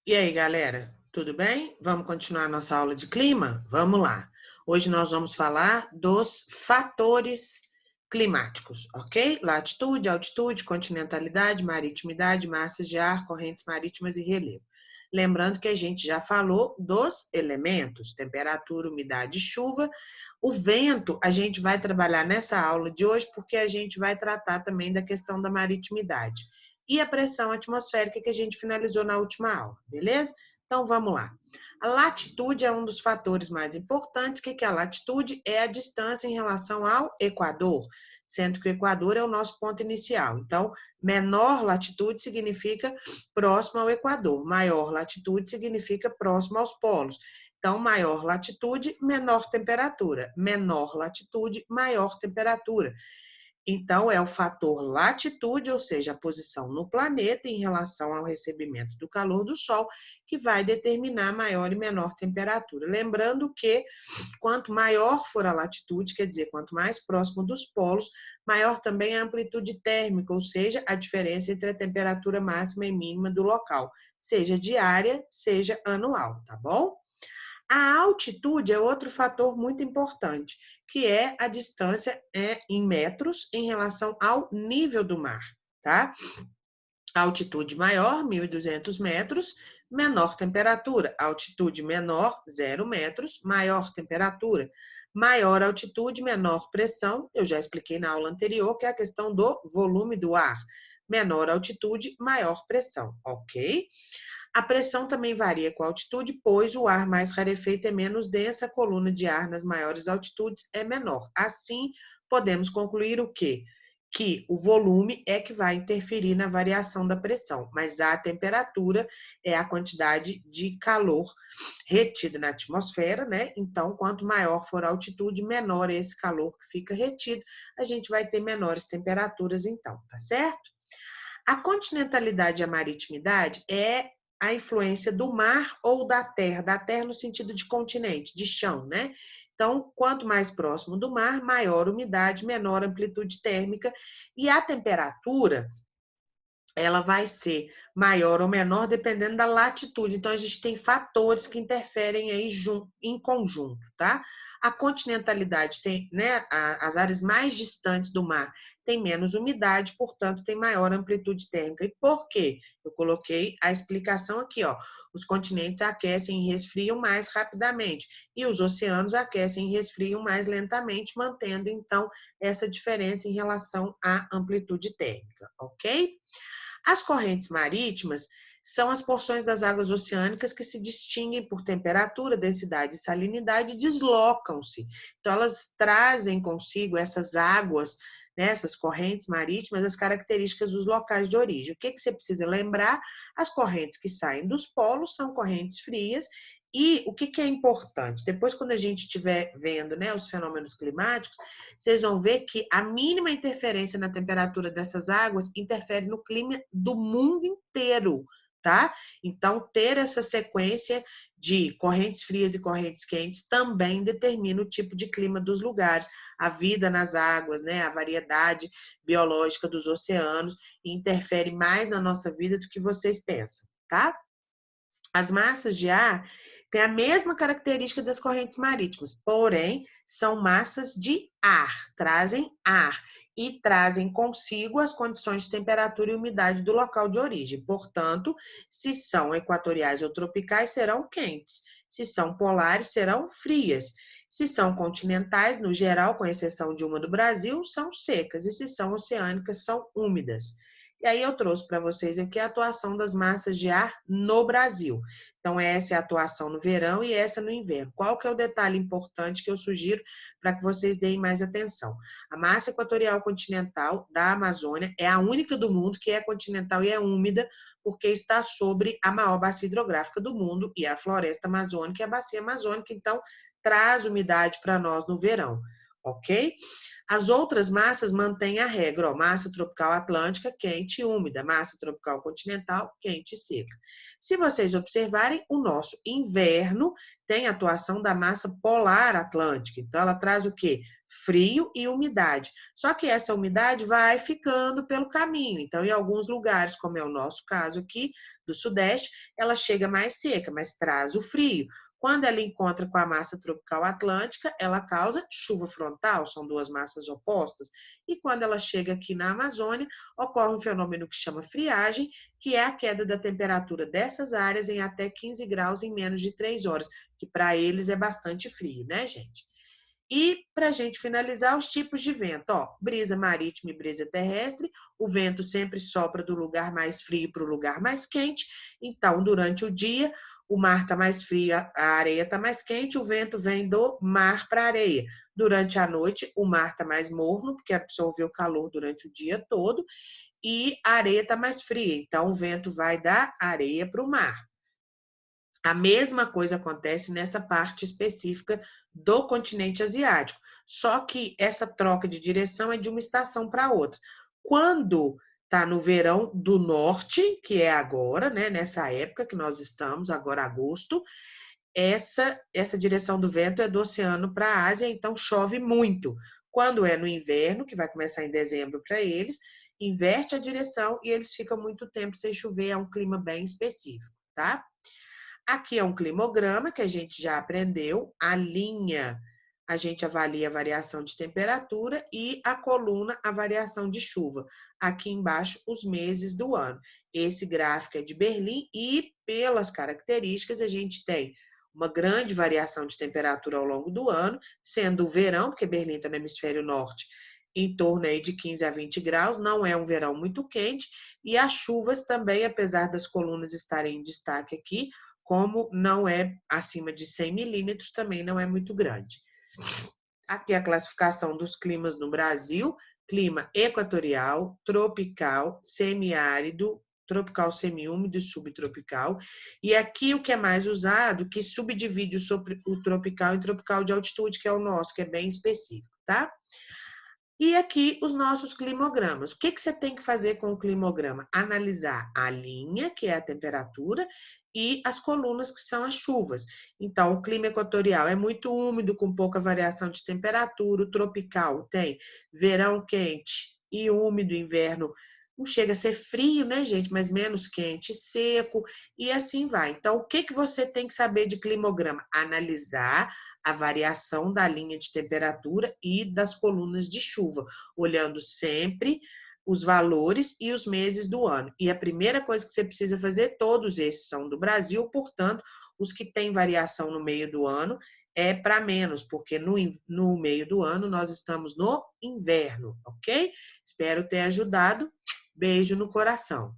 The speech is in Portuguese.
E aí, galera, tudo bem? Vamos continuar nossa aula de clima? Vamos lá. Hoje nós vamos falar dos fatores climáticos, ok? Latitude, altitude, continentalidade, maritimidade, massas de ar, correntes marítimas e relevo. Lembrando que a gente já falou dos elementos, temperatura, umidade e chuva. O vento, a gente vai trabalhar nessa aula de hoje porque a gente vai tratar também da questão da maritimidade e a pressão atmosférica que a gente finalizou na última aula, beleza? Então vamos lá. A latitude é um dos fatores mais importantes. O que é a latitude? É a distância em relação ao Equador, sendo que o Equador é o nosso ponto inicial. Então, menor latitude significa próximo ao Equador, maior latitude significa próximo aos polos. Então, maior latitude, menor temperatura. Menor latitude, maior temperatura. Então, é o fator latitude, ou seja, a posição no planeta em relação ao recebimento do calor do Sol, que vai determinar maior e menor temperatura. Lembrando que quanto maior for a latitude, quer dizer, quanto mais próximo dos polos, maior também a amplitude térmica, ou seja, a diferença entre a temperatura máxima e mínima do local, seja diária, seja anual, tá bom? A altitude é outro fator muito importante, que é a distância em metros em relação ao nível do mar, tá? Altitude maior, 1.200 metros, menor temperatura. Altitude menor, 0 metros, maior temperatura. Maior altitude, menor pressão. Eu já expliquei na aula anterior, que é a questão do volume do ar. Menor altitude, maior pressão, ok? A pressão também varia com a altitude, pois o ar mais rarefeito é menos denso, a coluna de ar nas maiores altitudes é menor. Assim, podemos concluir o quê? Que o volume é que vai interferir na variação da pressão, mas a temperatura é a quantidade de calor retido na atmosfera, né? Então, quanto maior for a altitude, menor é esse calor que fica retido, a gente vai ter menores temperaturas então, tá certo? A continentalidade e a maritimidade é a influência do mar ou da terra no sentido de continente, de chão, né? Então, quanto mais próximo do mar, maior umidade, menor amplitude térmica e a temperatura, ela vai ser maior ou menor dependendo da latitude. Então, a gente tem fatores que interferem aí em conjunto, tá? A continentalidade tem, né, as áreas mais distantes do mar tem menos umidade, portanto, tem maior amplitude térmica. E por quê? Eu coloquei a explicação aqui, ó. Os continentes aquecem e resfriam mais rapidamente, e os oceanos aquecem e resfriam mais lentamente, mantendo, então, essa diferença em relação à amplitude térmica, ok? As correntes marítimas são as porções das águas oceânicas que se distinguem por temperatura, densidade e salinidade e deslocam-se. Então, elas trazem consigo essas águas, né, essas correntes marítimas, as características dos locais de origem. O que você precisa lembrar? As correntes que saem dos polos são correntes frias. E o que é importante? Depois, quando a gente estiver vendo, né, os fenômenos climáticos, vocês vão ver que a mínima interferência na temperatura dessas águas interfere no clima do mundo inteiro, tá? Então, ter essa sequência de correntes frias e correntes quentes também determina o tipo de clima dos lugares, a vida nas águas, né, a variedade biológica dos oceanos, e interfere mais na nossa vida do que vocês pensam, tá? As massas de ar têm a mesma característica das correntes marítimas, porém, são massas de ar, trazem ar e trazem consigo as condições de temperatura e umidade do local de origem. Portanto, se são equatoriais ou tropicais, serão quentes. Se são polares, serão frias. Se são continentais, no geral, com exceção de uma do Brasil, são secas. E se são oceânicas, são úmidas. E aí eu trouxe para vocês aqui a atuação das massas de ar no Brasil. Então, essa é a atuação no verão e essa no inverno. Qual que é o detalhe importante que eu sugiro para que vocês deem mais atenção? A massa equatorial continental da Amazônia é a única do mundo que é continental e é úmida, porque está sobre a maior bacia hidrográfica do mundo, e a floresta amazônica é a bacia amazônica, então traz umidade para nós no verão, ok? As outras massas mantêm a regra, ó, massa tropical atlântica, quente e úmida, massa tropical continental, quente e seca. Se vocês observarem, o nosso inverno tem a atuação da massa polar atlântica, então ela traz o quê? Frio e umidade. Só que essa umidade vai ficando pelo caminho, então em alguns lugares, como é o nosso caso aqui, do Sudeste, ela chega mais seca, mas traz o frio. Quando ela encontra com a massa tropical atlântica, ela causa chuva frontal, são duas massas opostas. E quando ela chega aqui na Amazônia, ocorre um fenômeno que chama friagem, que é a queda da temperatura dessas áreas em até 15 graus em menos de 3 horas, que para eles é bastante frio, né, gente? E para a gente finalizar, os tipos de vento, ó, brisa marítima e brisa terrestre, o vento sempre sopra do lugar mais frio para o lugar mais quente, então durante o dia o mar está mais frio, a areia está mais quente, o vento vem do mar para a areia. Durante a noite, o mar está mais morno, porque absorveu calor durante o dia todo, e a areia está mais fria, então o vento vai da areia para o mar. A mesma coisa acontece nessa parte específica do continente asiático, só que essa troca de direção é de uma estação para outra. Quando está no verão do norte, que é agora, né, nessa época que nós estamos, agora agosto, essa direção do vento é do oceano para a Ásia, então chove muito. Quando é no inverno, que vai começar em dezembro para eles, inverte a direção e eles ficam muito tempo sem chover, é um clima bem específico, tá? Aqui é um climograma que a gente já aprendeu. A linha, a gente avalia a variação de temperatura e a coluna, a variação de chuva. Aqui embaixo, os meses do ano. Esse gráfico é de Berlim e, pelas características, a gente tem uma grande variação de temperatura ao longo do ano, sendo o verão, porque Berlim está no hemisfério norte, em torno aí de 15 a 20 graus, não é um verão muito quente, e as chuvas também, apesar das colunas estarem em destaque aqui, como não é acima de 100 milímetros, também não é muito grande. Aqui a classificação dos climas no Brasil: clima equatorial, tropical, semiárido, tropical semiúmido e subtropical. E aqui o que é mais usado, que subdivide o tropical em tropical de altitude, que é o nosso, que é bem específico, tá? E aqui os nossos climogramas. O que você tem que fazer com o climograma? Analisar a linha, que é a temperatura, e as colunas, que são as chuvas. Então, o clima equatorial é muito úmido, com pouca variação de temperatura. O tropical tem verão quente e úmido, inverno não chega a ser frio, né, gente? Mas menos quente e seco, e assim vai. Então, o que você tem que saber de climograma? Analisar a variação da linha de temperatura e das colunas de chuva, olhando sempre os valores e os meses do ano. E a primeira coisa que você precisa fazer, todos esses são do Brasil, portanto, os que têm variação no meio do ano é para menos, porque no meio do ano nós estamos no inverno, ok? Espero ter ajudado. Beijo no coração.